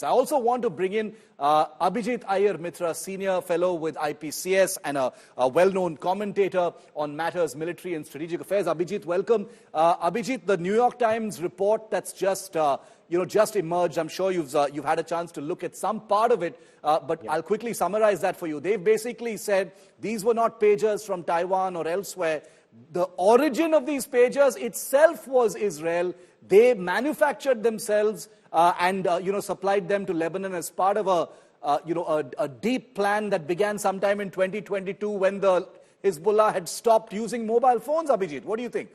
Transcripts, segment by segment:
I also want to bring in Abhijit Iyer Mitra, senior fellow with IPCS and a well-known commentator on matters military and strategic affairs. Abhijit, welcome. Abhijit, the New York Times report that's just emerged. I'm sure you've had a chance to look at some part of it, but I'll quickly summarize that for you. They've basically said these were not pagers from Taiwan or elsewhere. The origin of these pagers itself was Israel. They manufactured themselves and supplied them to Lebanon as part of a deep plan that began sometime in 2022 when the Hezbollah had stopped using mobile phones. Abhijit, what do you think?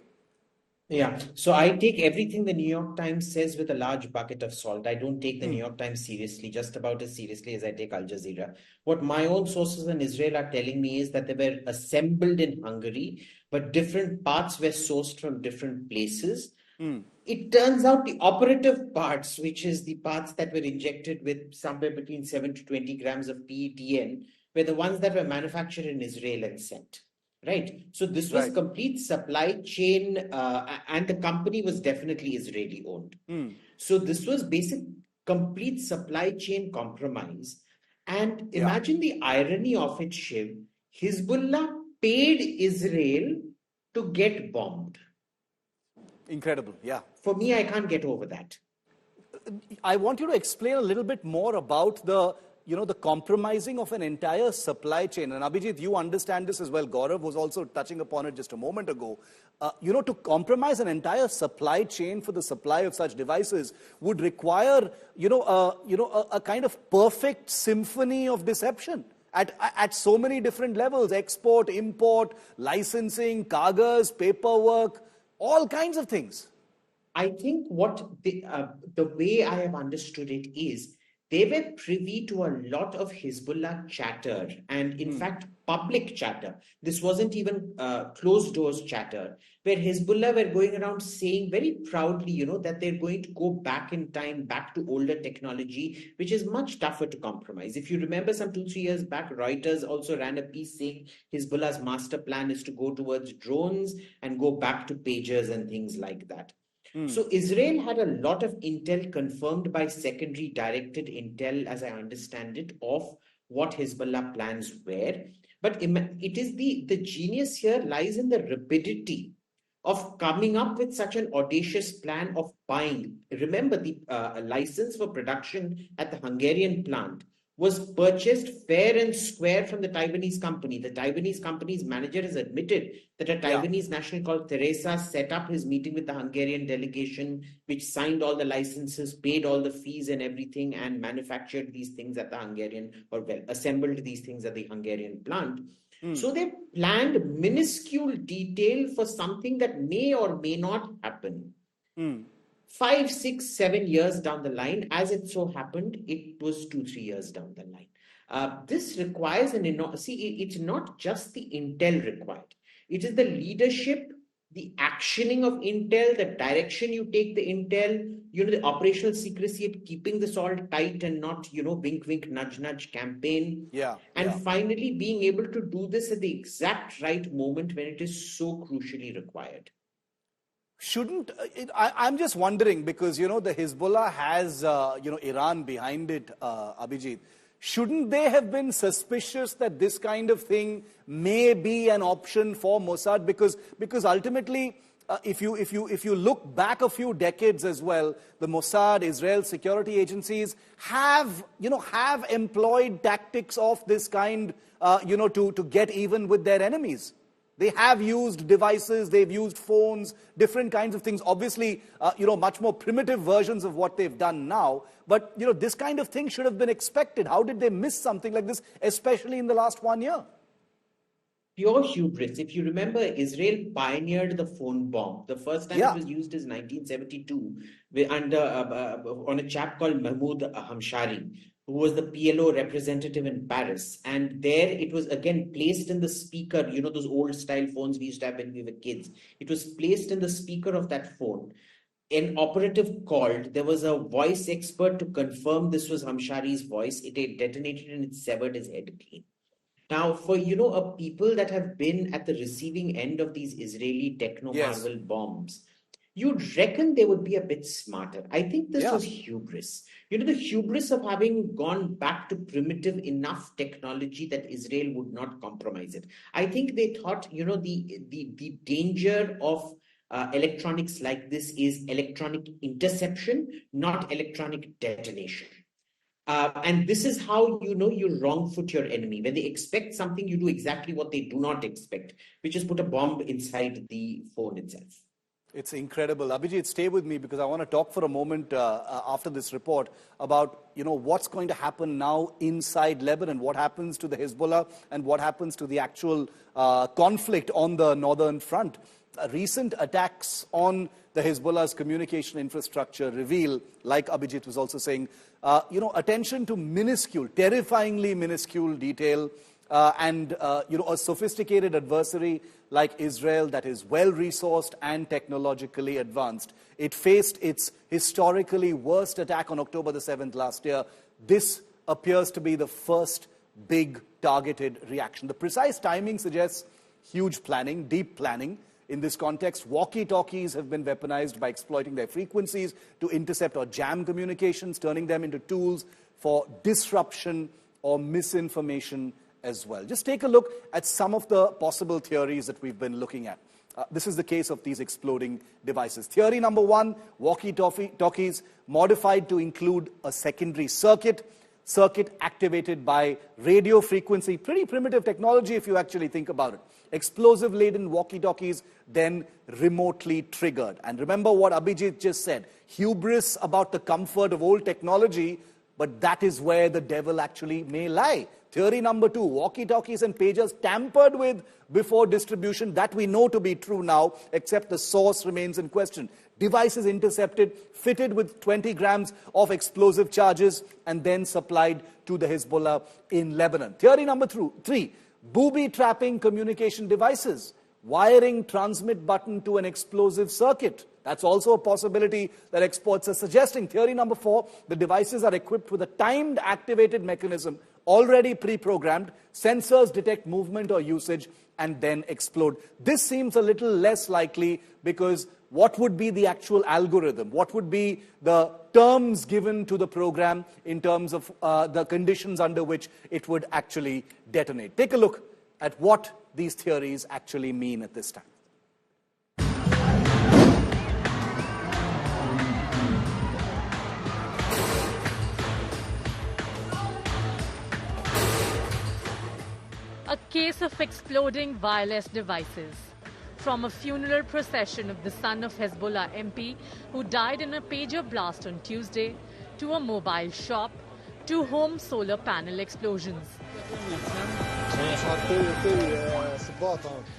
Yeah, so I take everything the New York Times says with a large bucket of salt. I don't take the New York Times seriously, just about as seriously as I take Al Jazeera. What my own sources in Israel are telling me is that they were assembled in Hungary, but different parts were sourced from different places. It turns out the operative parts, which is the parts that were injected with somewhere between 7 to 20 grams of PETN, were the ones that were manufactured in Israel and sent. Right. So this was complete supply chain, and the company was definitely Israeli owned. So this was complete supply chain compromise. And imagine the irony of it, Shiv. Hezbollah paid Israel to get bombed. Incredible, yeah. For me, I can't get over that. I want you to explain a little bit more about the compromising of an entire supply chain. And Abhijit, you understand this as well. Gaurav was also touching upon it just a moment ago. To compromise an entire supply chain for the supply of such devices would require, a kind of perfect symphony of deception at so many different levels: export, import, licensing, kagas, paperwork, all kinds of things. I think what the way I have understood it is they were privy to a lot of Hezbollah chatter and, in fact, public chatter. This wasn't even closed doors chatter, where Hezbollah were going around saying very proudly, that they're going to go back in time, back to older technology, which is much tougher to compromise. If you remember some 2-3 years back, Reuters also ran a piece saying Hezbollah's master plan is to go towards drones and go back to pagers and things like that. So Israel had a lot of intel confirmed by secondary directed intel, as I understand it, of what Hezbollah plans were. But it is the genius here lies in the rapidity of coming up with such an audacious plan of buying. Remember, the license for production at the Hungarian plant was purchased fair and square from the Taiwanese company. The Taiwanese company's manager has admitted that a Taiwanese national called Teresa set up his meeting with the Hungarian delegation, which signed all the licenses, paid all the fees and everything, and manufactured these things at the assembled these things at the Hungarian plant. So they planned minuscule detail for something that may or may not happen. 5, 6, 7 years down the line, as it so happened, it was 2-3 years down the line. This requires it's not just the intel required. It is the leadership, the actioning of intel, the direction you take the intel, the operational secrecy of keeping this all tight and not, wink, wink, nudge, nudge campaign. Finally being able to do this at the exact right moment when it is so crucially required. I'm just wondering, because, the Hezbollah has, Iran behind it, Abhijit. Shouldn't they have been suspicious that this kind of thing may be an option for Mossad? Because ultimately, if you look back a few decades as well, the Mossad, Israel security agencies have employed tactics of this kind, to get even with their enemies. They have used devices, they've used phones, different kinds of things. Obviously, much more primitive versions of what they've done now. But, this kind of thing should have been expected. How did they miss something like this, especially in the last 1 year? Pure hubris. If you remember, Israel pioneered the phone bomb. The first time it was used is 1972 on a chap called Mahmoud Hamshari, who was the PLO representative in Paris. And there it was again placed in the speaker, those old style phones we used to have when we were kids. It was placed in the speaker of that phone. An operative called. There was a voice expert to confirm this was Hamshari's voice. It detonated and it severed his head clean. Now, for, people that have been at the receiving end of these Israeli techno-marvel bombs, you'd reckon they would be a bit smarter. I think this Yeah. was hubris. The hubris of having gone back to primitive enough technology that Israel would not compromise it. I think they thought, the danger of electronics like this is electronic interception, not electronic detonation. And this is how you wrong foot your enemy. When they expect something, you do exactly what they do not expect, which is put a bomb inside the phone itself. It's incredible. Abhijit, stay with me because I want to talk for a moment after this report about, what's going to happen now inside Lebanon, what happens to the Hezbollah and what happens to the actual conflict on the northern front. Recent attacks on the Hezbollah's communication infrastructure reveal, like Abhijit was also saying, attention to minuscule, terrifyingly minuscule detail and a sophisticated adversary like Israel that is well-resourced and technologically advanced. It faced its historically worst attack on October the 7th last year. This appears to be the first big targeted reaction. The precise timing suggests huge planning, deep planning. In this context, walkie-talkies have been weaponized by exploiting their frequencies to intercept or jam communications, turning them into tools for disruption or misinformation as well. Just take a look at some of the possible theories that we've been looking at. This is the case of these exploding devices. Theory number one, walkie-talkies modified to include a secondary circuit activated by radio frequency. Pretty primitive technology if you actually think about it. Explosive-laden walkie-talkies then remotely triggered. And remember what Abhijit just said. Hubris about the comfort of old technology, but that is where the devil actually may lie. Theory number two, walkie-talkies and pagers tampered with before distribution. That we know to be true now, except the source remains in question. Devices intercepted, fitted with 20 grams of explosive charges, and then supplied to the Hezbollah in Lebanon. Theory number three, booby-trapping communication devices, wiring transmit button to an explosive circuit. That's also a possibility that experts are suggesting. Theory number four, the devices are equipped with a timed activated mechanism already pre-programmed. Sensors detect movement or usage and then explode. This seems a little less likely because what would be the actual algorithm? What would be the terms given to the program in terms of the conditions under which it would actually detonate? Take a look at what these theories actually mean at this time. A case of exploding wireless devices. From a funeral procession of the son of Hezbollah MP who died in a pager blast on Tuesday, to a mobile shop, to home solar panel explosions.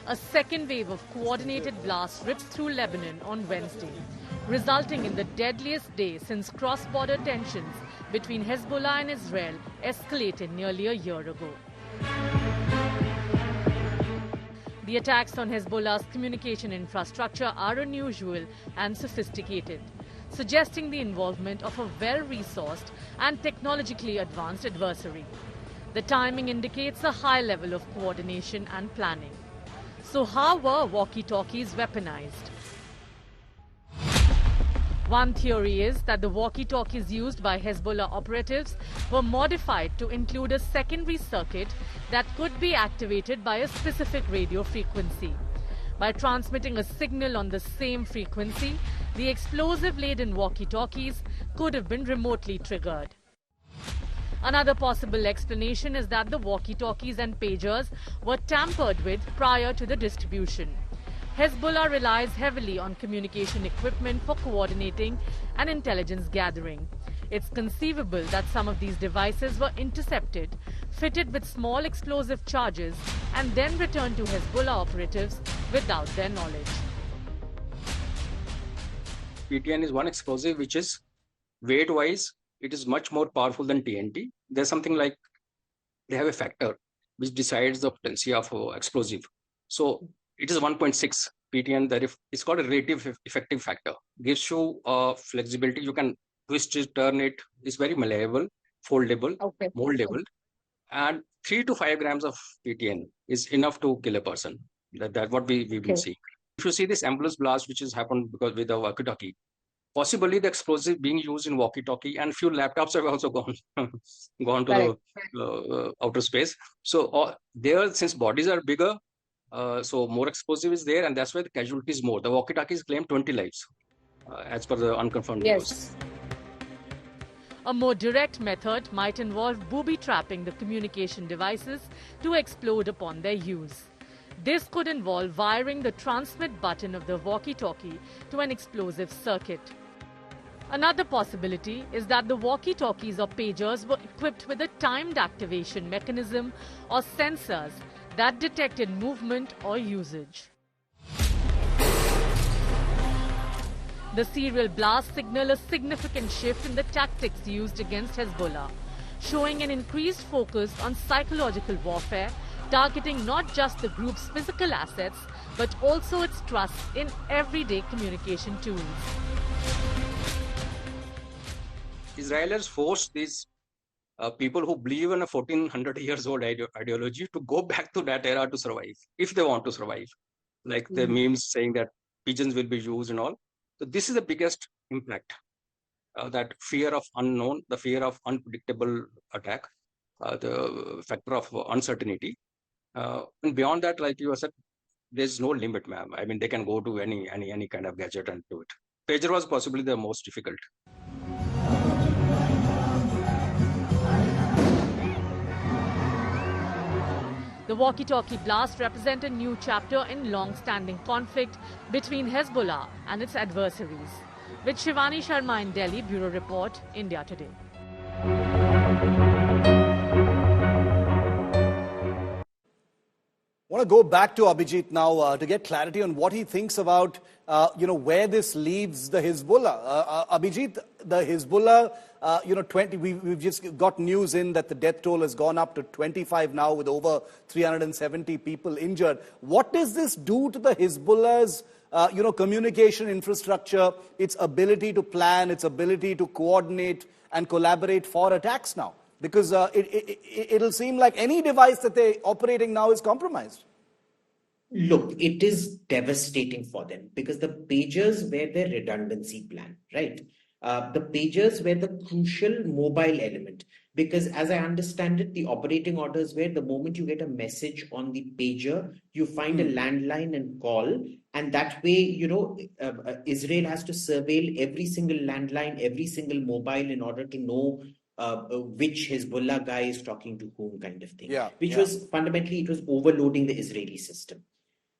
A second wave of coordinated blasts ripped through Lebanon on Wednesday, resulting in the deadliest day since cross-border tensions between Hezbollah and Israel escalated nearly a year ago. The attacks on Hezbollah's communication infrastructure are unusual and sophisticated, suggesting the involvement of a well-resourced and technologically advanced adversary. The timing indicates a high level of coordination and planning. So how were walkie-talkies weaponized? One theory is that the walkie-talkies used by Hezbollah operatives were modified to include a secondary circuit that could be activated by a specific radio frequency. By transmitting a signal on the same frequency, the explosive-laden walkie-talkies could have been remotely triggered. Another possible explanation is that the walkie-talkies and pagers were tampered with prior to the distribution. Hezbollah relies heavily on communication equipment for coordinating and intelligence gathering. It's conceivable that some of these devices were intercepted, fitted with small explosive charges, and then returned to Hezbollah operatives without their knowledge. PTN is one explosive which is weight-wise, it is much more powerful than TNT. There's something like they have a factor which decides the potency of explosive. So it is 1.6 PTN. That if it's called a relative effective factor, gives you flexibility. You can twist it, turn it. It's very malleable, foldable, moldable, and 3 to 5 grams of PTN is enough to kill a person. That's what we've been seeing. If you see this ambulance blast, which has happened because with the walkie-talkie, possibly the explosive being used in walkie-talkie, and few laptops have also gone gone to the outer space. So there, since bodies are bigger, so more explosive is there, and that's why the casualty is more. The walkie-talkies claim 20 lives, as per the unconfirmed news. A more direct method might involve booby-trapping the communication devices to explode upon their use. This could involve wiring the transmit button of the walkie-talkie to an explosive circuit. Another possibility is that the walkie-talkies or pagers were equipped with a timed activation mechanism or sensors that detected movement or usage. The serial blast signaled a significant shift in the tactics used against Hezbollah, showing an increased focus on psychological warfare, targeting not just the group's physical assets, but also its trust in everyday communication tools. Israel has forced these people who believe in a 1400 years old ideology to go back to that era to survive, if they want to survive. Like the memes saying that pigeons will be used and all. So this is the biggest impact, that fear of unknown, the fear of unpredictable attack, the factor of uncertainty. And beyond that, like you said, there's no limit, ma'am. I mean, they can go to any kind of gadget and do it. Pager was possibly the most difficult. The walkie-talkie blast represents a new chapter in long-standing conflict between Hezbollah and its adversaries. With Shivani Sharma in Delhi, Bureau Report, India Today. I want to go back to Abhijit now to get clarity on what he thinks about, where this leaves the Hezbollah. Abhijit, the Hezbollah, 20. We've just got news in that the death toll has gone up to 25 now, with over 370 people injured. What does this do to the Hezbollah's, communication infrastructure, its ability to plan, its ability to coordinate and collaborate for attacks now? Because it'll seem like any device that they're operating now is compromised. Look, it is devastating for them because the pagers were their redundancy plan, right? The pagers were the crucial mobile element because, as I understand it, the operating orders were the moment you get a message on the pager, you find a landline and call. And that way, Israel has to surveil every single landline, every single mobile in order to know which Hezbollah guy is talking to whom, kind of thing. Was fundamentally, it was overloading the Israeli system.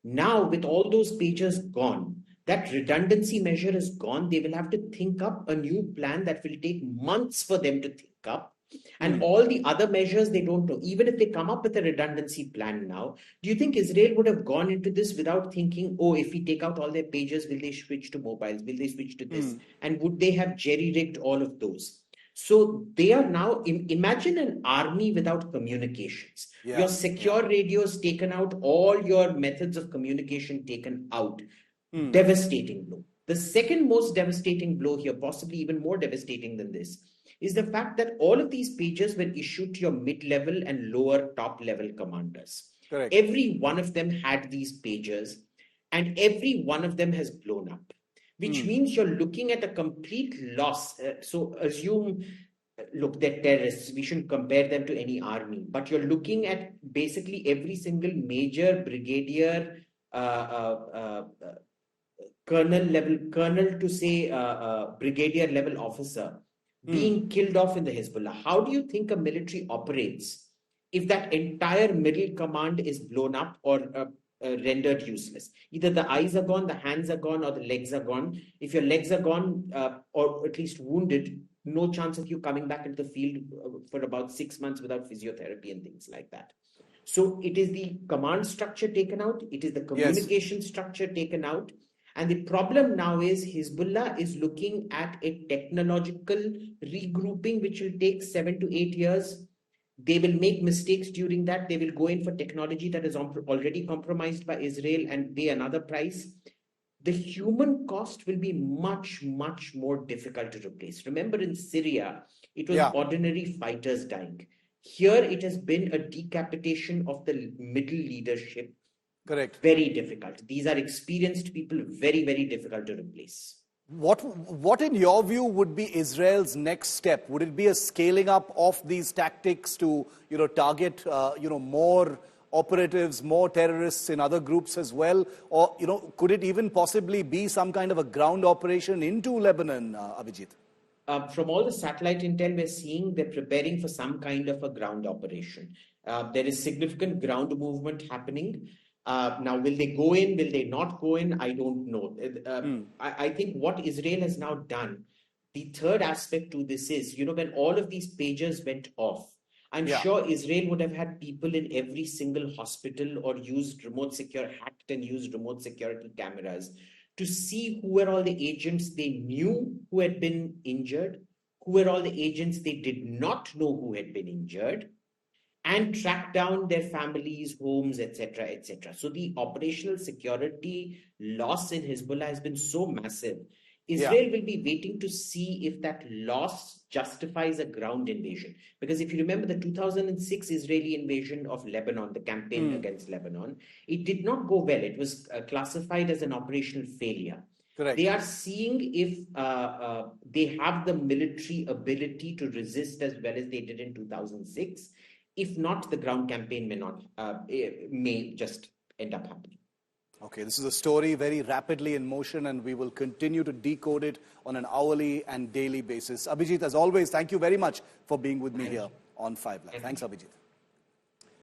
Now, with all those pagers gone, that redundancy measure is gone. They will have to think up a new plan that will take months for them to think up. And all the other measures, they don't know. Even if they come up with a redundancy plan now, do you think Israel would have gone into this without thinking, oh, if we take out all their pagers, will they switch to mobiles? Will they switch to this? And would they have jerry-rigged all of those? So they are now, imagine an army without communications. Your secure radios taken out, all your methods of communication taken out. Devastating blow. The second most devastating blow here, possibly even more devastating than this, is the fact that all of these pagers were issued to your mid-level and lower top-level commanders. Correct. Every one of them had these pagers, and every one of them has blown up. Which means you're looking at a complete loss. So assume, look, they're terrorists. We shouldn't compare them to any army. But you're looking at basically every single major brigadier, colonel to say brigadier level officer being killed off in the Hezbollah. How do you think a military operates if that entire middle command is blown up or rendered useless? Either the eyes are gone, the hands are gone, or the legs are gone. If your legs are gone, or at least wounded, no chance of you coming back into the field for about 6 months without physiotherapy and things like that. So it is the command structure taken out. It is the communication structure taken out. And the problem now is Hezbollah is looking at a technological regrouping, which will take 7 to 8 years. They will make mistakes during that. They will go in for technology that is already compromised by Israel and pay another price. The human cost will be much, much more difficult to replace. Remember, in Syria, it was ordinary fighters dying. Here, it has been a decapitation of the middle leadership. Correct. Very difficult. These are experienced people, very, very difficult to replace. What in your view would be Israel's next step? Would it be a scaling up of these tactics to, target, more operatives, more terrorists in other groups as well? Or, could it even possibly be some kind of a ground operation into Lebanon, Abhijit? From all the satellite intel we're seeing, they're preparing for some kind of a ground operation. There is significant ground movement happening. Now, will they go in? Will they not go in? I don't know. I think what Israel has now done, the third aspect to this is, when all of these pagers went off, I'm sure Israel would have had people in every single hospital or hacked and used remote security cameras to see who were all the agents they knew who had been injured, who were all the agents they did not know who had been injured, and track down their families, homes, etc., etc. So the operational security loss in Hezbollah has been so massive. Israel will be waiting to see if that loss justifies a ground invasion. Because if you remember the 2006 Israeli invasion of Lebanon, the campaign against Lebanon, it did not go well. It was classified as an operational failure. Correct. They are seeing if they have the military ability to resist as well as they did in 2006. If not, the ground campaign may just end up happening. Okay, this is a story very rapidly in motion, and we will continue to decode it on an hourly and daily basis. Abhijit, as always, thank you very much for being with me here on 5 Live. Thanks, Abhijit.